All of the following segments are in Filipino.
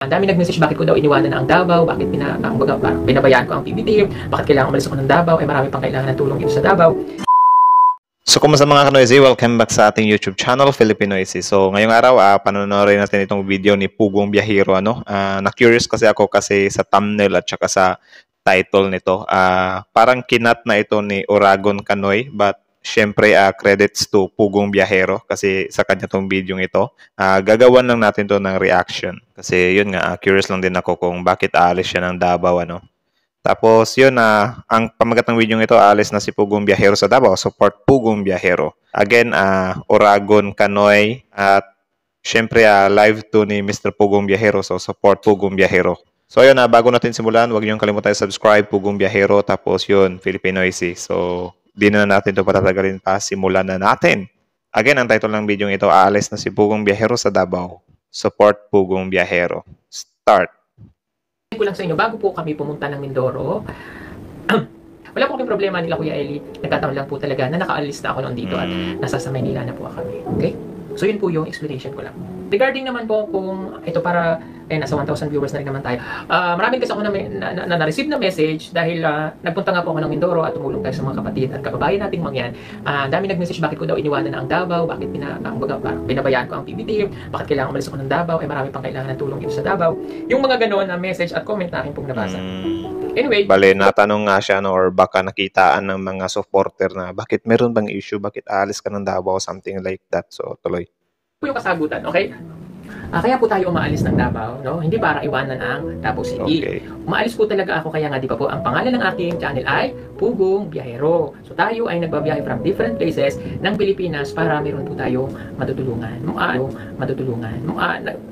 Ang dami nag-message bakit ko daw iniwanan na ang Davao, bakit pinabayaan ko ang PBT, bakit kailangan umalis ako ng Davao, ay marami pang kailangan ng tulong dito sa Davao. So, kumusta mga Kanoisy? Welcome back sa ating YouTube channel, Filipinoisy. So, ngayong araw, panonoodin natin itong video ni Pugong Biyahero. Na-curious kasi ako kasi sa thumbnail at saka sa title nito. Parang kinat na ito ni Oragon Canoy, but syempre, credits to Pugong Biyahero kasi sa kanya tong video ito. Gagawan lang natin to ng reaction. Kasi yun nga, curious lang din ako kung bakit aalis siya ng Davao, Tapos yun, ang pamagat ng video ito, alis na si Pugong Biyahero sa Davao. Support Pugong Biyahero. Again, Oragon Canoy at syempre live to ni Mr. Pugong Biyahero. So support Pugong Biyahero. So yun, bago natin simulan, huwag niyong kalimutan subscribe Pugong Biyahero. Tapos yun, Filipinoisy. So di na natin ito patatagalin pa. Simulan na natin. Again, ang title ng video ito, aalis na si Pugong Biyahero sa Davao. Support Pugong Biyahero. Start. Ko lang sa inyo, bago po kami pumunta ng Mindoro, wala po kaming problema nila Kuya Eli. Nagkataon lang po talaga na nakaalis na ako noon dito at nasa sa Maynila na po kami. Okay? So yun po yung explanation ko lang. Regarding naman po kung ito para nasa 1,000 viewers na rin naman tayo. Maraming kasi ako na-receive na message dahil nagpunta nga po ako ng Mindoro at tumulong tayo sa mga kapatid at kababayan nating mangyan. Dami nag-message bakit ko daw iniwanan na ang Davao, bakit pinabayaan ko ang PBT, bakit kailangan umalis ako ng Davao, ay marami pang kailangan ng tulong dito sa Davao. Yung mga ganoon na message at comment na akin pong nabasa. Anyway, bale, natanong nga siya or baka nakitaan ng mga supporter na bakit meron bang issue, bakit aalis ka ng Davao, something like that. So, tuloy. Po yung kasagutan, okay? Kaya po tayo umaalis ng Davao, no? Hindi para iwanan ang Davao City. Okay. Umaalis po talaga ako, kaya nga di pa po, ang pangalan ng aking channel ay Pugong Biyahero. So tayo ay nagbabiyahe from different places ng Pilipinas para meron po tayong matutulungan.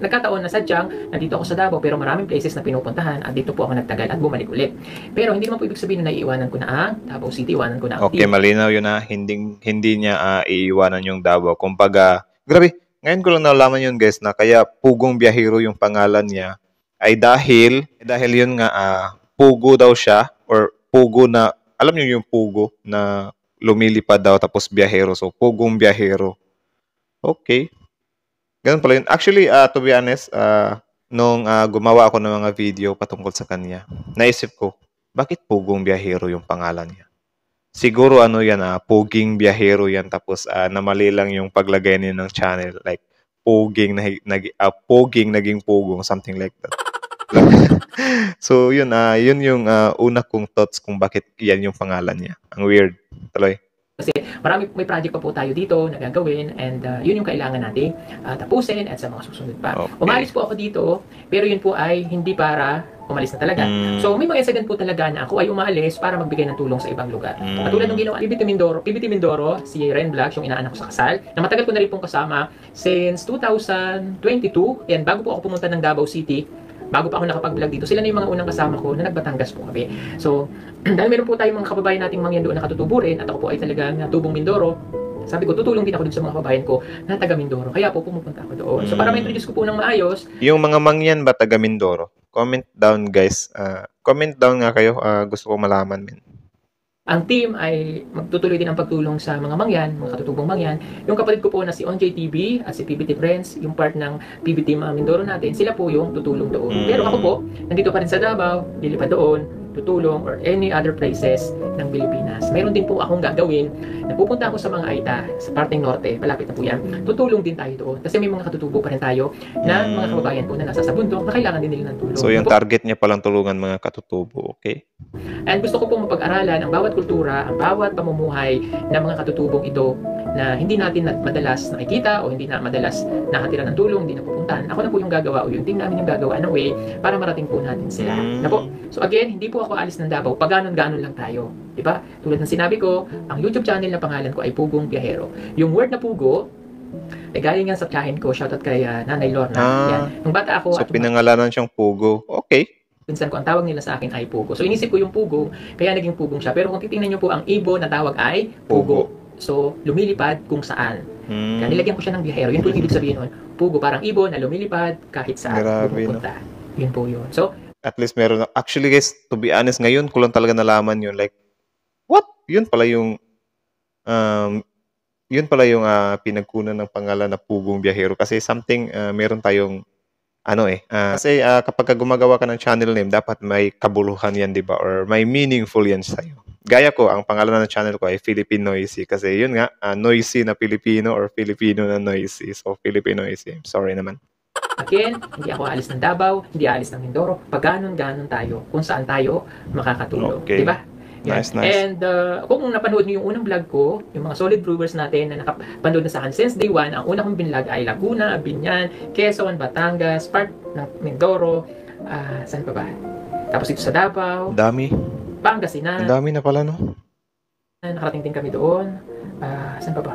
Nagkataon na sadyang nandito ako sa Davao pero maraming places na pinupuntahan at dito po ako nagtagal at bumalik ulit. Pero hindi naman po ibig sabihin na iiwanan ko na ang Davao City, iwanan ko na ang Okay, malinaw yun na hindi niya iiwanan yung Davao. Kumbaga, grabe, ngayon ko lang nalaman yun guys na kaya Pugong Biyahero yung pangalan niya ay dahil yun nga pugo daw siya or pugo na, alam niyo yung pugo na lumilipad daw tapos biyahero. So Pugong Biyahero. Okay. Ganun pala yun. Actually, to be honest, nung gumawa ako ng mga video patungkol sa kanya, naisip ko, bakit Pugong Biyahero yung pangalan niya? Siguro yan, Puging Biyahero yan. Tapos namali lang yung paglagay niya ng channel. Like, Puging naging Pugong, something like that. So, yun yung una kong thoughts kung bakit yan yung pangalan niya. Ang weird. Tuloy. Kasi may project pa po tayo dito na gagawin and yun yung kailangan nating tapusin at sa mga susunod pa. Okay. Umalis po ako dito, pero yun po ay hindi para umalis na talaga. So may mga incident po talaga na ako ay umaalis para magbigay ng tulong sa ibang lugar. Katulad ng ginawa PBT Mindoro, si Ren Vlogs, yung inaanak ko sa kasal, na matagal ko na rin pong kasama since 2022. And bago po ako pumunta ng Davao City, bago pa ako nakapag-vlog dito, sila na yung mga unang kasama ko na nagbatangas po kami. So, dahil meron po tayong mga kababayan nating mangyan doon na katutubo rin, at ako po ay talagang tubong Mindoro, sabi ko, tutulong din ako dun sa mga kababayan ko na taga Mindoro. Kaya po pumupunta ako doon. So, para ma-introduce ko po ng maayos. Yung mga mangyan ba taga Mindoro? Comment down guys. Comment down nga kayo. Gusto ko malaman min. Ang team ay magtutuloy din ang pagtulong sa mga mangyan, mga katutubong mangyan. Yung kapatid ko po na si OnJ TV at si PBT Friends, yung part ng PBT Mindoro natin, sila po yung tutulong doon. Pero ako po, nandito pa rin sa Davao, lilipad doon, tutulong or any other places ng Pilipinas. Meron din po akong gagawin. Napupunta ako sa mga Aita, sa parteng norte, palapit na po yan. Tutulong din tayo doon. Kasi may mga katutubo pa rin tayo na mga kababayan po na nasa sa bundok na kailangan din nila ng tulong. So yung target niya palang tulungan mga katutubo, okay? And gusto ko pong mapag-aralan ang bawat kultura, ang bawat pamumuhay ng mga katutubong ito na hindi natin madalas nakikita o hindi na madalas nakatira ng tulong, hindi na pupuntahan. Ako na po yung gagawa o yung team namin yung gagawa ng way para marating po natin sila. Na po. So again, hindi po ako alis ng Davao, paganon-ganon lang tayo. Diba? Tulad ng sinabi ko, ang YouTube channel na pangalan ko ay Pugong Biyahero. Yung word na pugo, ay galing yan sa tiyahin ko. Shoutout kay Nanay Lorna. Yan. Nung bata ako, so pinangalanan siyang Pugo. Okay. Pinsan ko, ang tawag nila sa akin ay Pugo. So inisip ko yung Pugo, kaya naging Pugong siya. Pero kung titingnan nyo po, ang Ibo na tawag ay Pugo. So lumilipad kung saan. Kaya nilagyan ko siya ng biyahero. Yun po yung ibig sabihin nun. Pugo, parang Ibo na lumilipad kahit saan pupunta. No? Yun po yun. So, at least meron. Actually guys, to be honest, ngayon ko lang talaga nalaman yun. Like, what? Yun pala yung pinagkunan ng pangalan na Pugong Biyahero. Kasi something, meron tayong Kasi kapag gumagawa ka ng channel name, dapat may kabuluhan yan, di ba? Or may meaningful yan sa'yo. Gaya ko, ang pangalan ng channel ko ay Philippine Noisy. Kasi yun nga, noisy na Pilipino or Filipino na noisy. So, Philippine Noisy. Sorry naman. Again, hindi ako alis ng Davao, hindi alis ng Mindoro. Pag ganon tayo, kung saan tayo makakatulong. Okay. Di ba? Yan. Nice. And kung napanood niyo yung unang vlog ko, yung mga solid brewers natin na nakapanood na sa akin since day 1, ang una kong binlog ay Laguna, Binyan, Quezon, Batangas, part ng Mindoro, saan pa ba? Tapos dito sa Davao, Ang dami. Pangasinan, Ang dami na pala, no? nakarating din kami doon. Saan pa ba?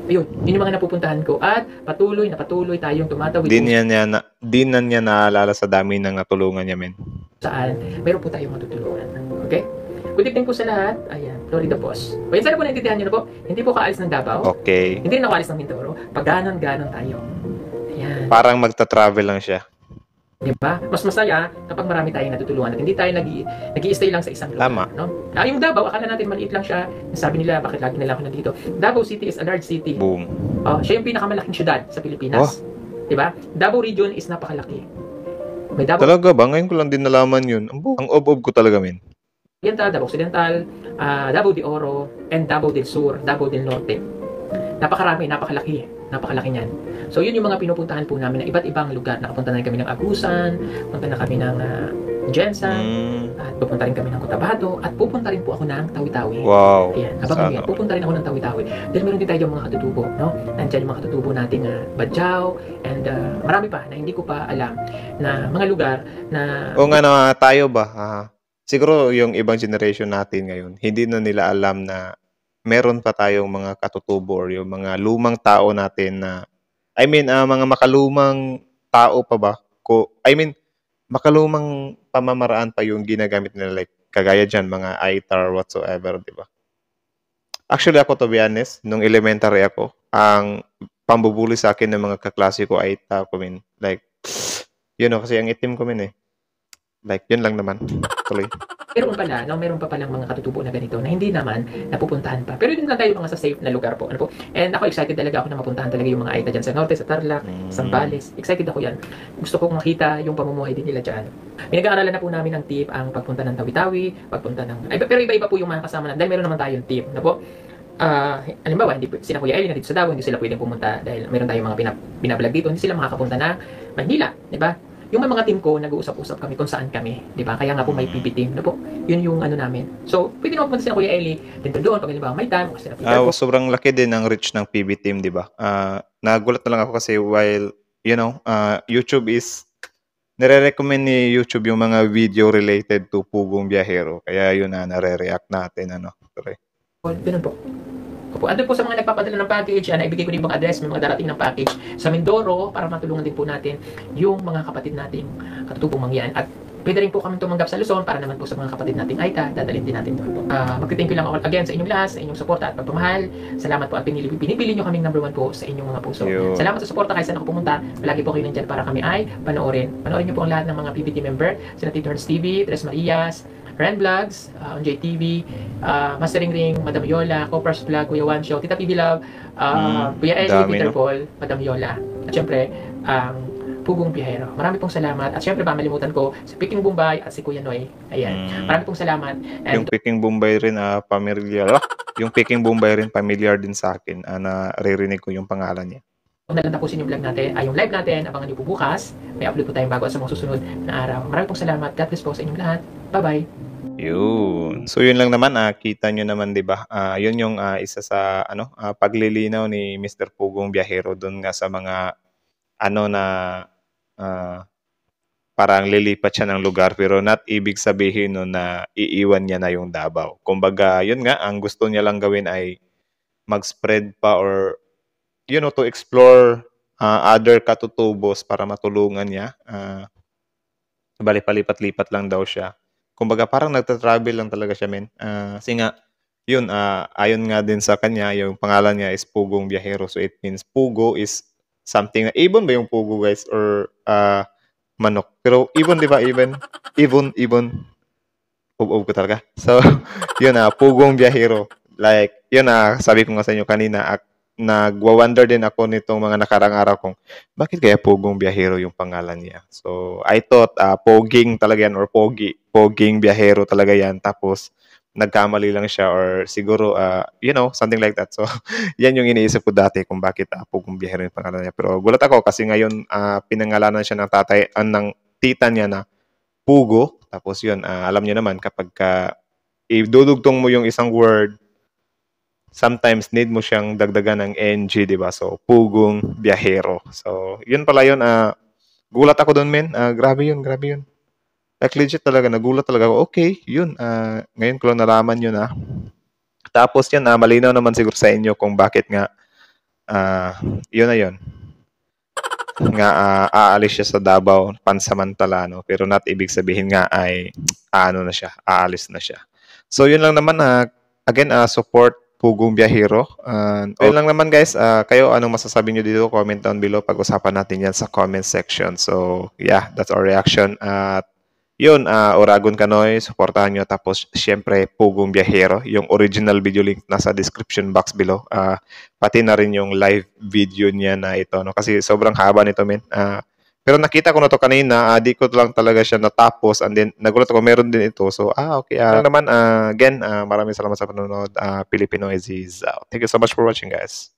Ayun, yun yung mga napupuntahan ko at patuloy tayong tumatawid Di na niya naalala sa dami ng natulungan niya, men. saan meron po tayong matutulungan. Okay? Good evening po sa lahat. Ayan, Florida Boss. O yan, sana po naintindihan nyo na po. Hindi po kaalis ng Davao. Okay. Hindi rin ako alis ng Mindoro. Pag ganon tayo. Ayan. Parang magta-travel lang siya. Diba? Mas masaya kapag marami tayong natutulungan at hindi tayo nag-i-stay lang sa isang lugar. Tama. No? Yung Davao, akala natin maliit lang siya. Sabi nila, bakit lagi nila ako nandito? Davao City is a large city. Boom. Siya yung pinakamalaking syudad sa Pilipinas. Diba? Davao region is napakalaki. May Davao Talaga ba? Ngayon ko lang din nalaman yun. Ang ob-ob ko talaga, men. Oriental, Davao Occidental, Davao de Oro, and Davao del Sur, Davao del Norte. Napakarami, napakalaki niyan. So yun yung mga pinupuntahan po namin na iba't ibang lugar. Nakapunta na kami ng Agusan, punta na kami ng Jensan, at pupunta rin kami ng Cotabato, at pupunta rin po ako ng Tawi-Tawi. Wow. Ayan, abangan yan. Pupunta rin ako ng Tawi-Tawi. Dahil meron din tayo mga katutubo, no? Nandiyan yung mga katutubo nating Badjao, and marami pa na hindi ko pa alam na mga lugar na... O nga na, tayo ba? Siguro yung ibang generation natin ngayon, hindi na nila alam na meron pa tayong mga katutubo or yung mga lumang tao natin na, mga makalumang tao pa ba? Makalumang pamamaraan pa yung ginagamit nila, like kagaya dyan, mga ITAR whatsoever, di ba? Actually ako, to be honest, nung elementary ako, ang pambubuli sa akin ng mga kaklase ko ay like, kasi ang itim ko, like, yun lang naman. Tuloy. Meron pa palang mga katutubo na ganito na hindi naman napupuntahan pa. Pero yun lang tayo mga sa safe na lugar po. Ano po? And ako excited talaga ako na mapuntahan talaga yung mga Aita dyan sa Norte, sa Tarlac, Zambales. Excited ako yan. Gusto kong makita yung pamumuhay din nila dyan. Pinag-aaralan na po namin ng tip ang pagpunta ng Tawi-Tawi, pero iba-iba po yung mga kasama na. Dahil meron naman tayong tip. Ano po? Halimbawa, hindi sila Kuya Ellie na dito sa Davao, hindi sila pwedeng pumunta dahil meron tayong mga binablog dito, hindi sila makakapunta ng Manila, di ba? Yung mga team ko, nag-uusap-usap kami kung saan kami, di ba? Kaya nga po may PB team, ano po? Yun yung ano namin. So, pwede naman pumunta sila Kuya Ellie, dito doon, pag halimbawa may time, kasi sila Peter sobrang laki din ng reach ng PB team, di ba? Nagulat na lang ako kasi while, YouTube is, nire-recommend ni YouTube yung mga video related to Pugong Biyahero. Kaya yun na, nare-react natin, Sorry. Ganun po. Opo, andun po sa mga nagpapadala ng package, ibigay ko din ibang address, may mga darating ng package sa Mindoro para matulungan din po natin yung mga kapatid nating katutubong mangyan. At pwede rin po kami tumanggap sa Luzon para naman po sa mga kapatid nating Aita, dadalhin din natin doon po. Magti-thank you lang ako again sa inyong lahat, sa inyong suporta at pagpamahal. Salamat po at pinipili nyo kaming number 1 po sa inyong mga puso. Yo. Salamat sa suporta kahit saan ako pumunta. Palagi po kayo nandyan para kami ay panoorin. Panoorin nyo po ang lahat ng mga PBT member, sina Tito Ernst TV, Tres Marias, Ren Vlogs, JTV, Mastering Ring, Madam Yola, Copper's Vlog, Kuya One Show, Tita PB Love, Kuya Ellie, dami, Peter no? Paul, Madam Yola, at syempre, Pugong Biyahero. Marami pong salamat. At syempre, pamalimutan ko si Piking Bombay at si Kuya Noy. Ayan. Marami pong salamat. Yung Peking Bombay rin, familiar. Yung Peking Bombay rin, familiar din sa akin. Naririnig ko yung pangalan niya. Kung nalantapusin yung vlog natin, yung live natin, abangan niyo po bukas. May upload po tayong bago sa mga susunod na araw. Marami pong salamat. God bless po sa inyong lahat. Bye-bye. Yun. So yun lang naman, kita nyo naman, 'di ba? Yun yung isa sa paglilinaw ni Mr. Pugong Biyahero doon nga sa mga na parang lilipat siya ng lugar pero not ibig sabihin no na iiwan niya na yung Davao. Kumbaga, yun nga, ang gusto niya lang gawin ay mag-spread pa or to explore other katutubos para matulungan niya. Bali palipat-lipat lang daw siya. Kumbaga parang nagta-travel lang talaga siya, men. Kasi nga, yun, ayon nga din sa kanya, yung pangalan niya is Pugong Biyahero. So it means Pugo is something na, ibon ba yung Pugo, guys? Or manok? Pero ibon, di ba? Ibon. Ub-ub ko talaga. So, yun, Pugong Biyahero. Like, yun, sabi ko nga sa inyo kanina, nagwa-wonder din ako nitong mga nakarang araw kung bakit kaya Pugong Biyahero yung pangalan niya. So, I thought Poging talaga yan or Poging Biyahero talaga yan. Tapos, nagkamali lang siya or siguro, something like that. So, yan yung iniisip ko dati kung bakit Pugong Biyahero yung pangalan niya. Pero gulat ako kasi ngayon pinangalanan siya ng ng tita niya na Pugo. Tapos yun, alam niyo naman kapag idudugtong mo yung isang word, sometimes need mo siyang dagdagan ng NG, di ba? So, Pugong Biyahero. So, yun pala yun. Gulat ako doon, men. Grabe yun, grabe yun. Like, legit talaga. Nagulat talaga ako. Okay, yun. Ngayon ko lang nalaman yun, Tapos yun, malinaw naman siguro sa inyo kung bakit nga yun na yun. Nga aalis siya sa Davao pansamantala, no? Pero not ibig sabihin nga ay ano na siya, aalis na siya. So, yun lang naman. Again, support Pugong Biyahero. Ayun lang naman guys, kayo anong masasabi nyo dito? Comment down below, pag-usapan natin yan sa comment section. So yeah, that's our reaction. At yun, Uragon Kanoy, supportahan nyo. Tapos syempre Pugong Biyahero, yung original video link nasa description box below. Pati na rin yung live video niya na ito, no? Kasi sobrang haba nito, men. Pero nakita ko na to kanina, di ko lang talaga siya natapos and then nagulat ako meron din ito. So, okay. Naman, again, maraming salamat sa panonood. Filipino is out. Thank you so much for watching, guys.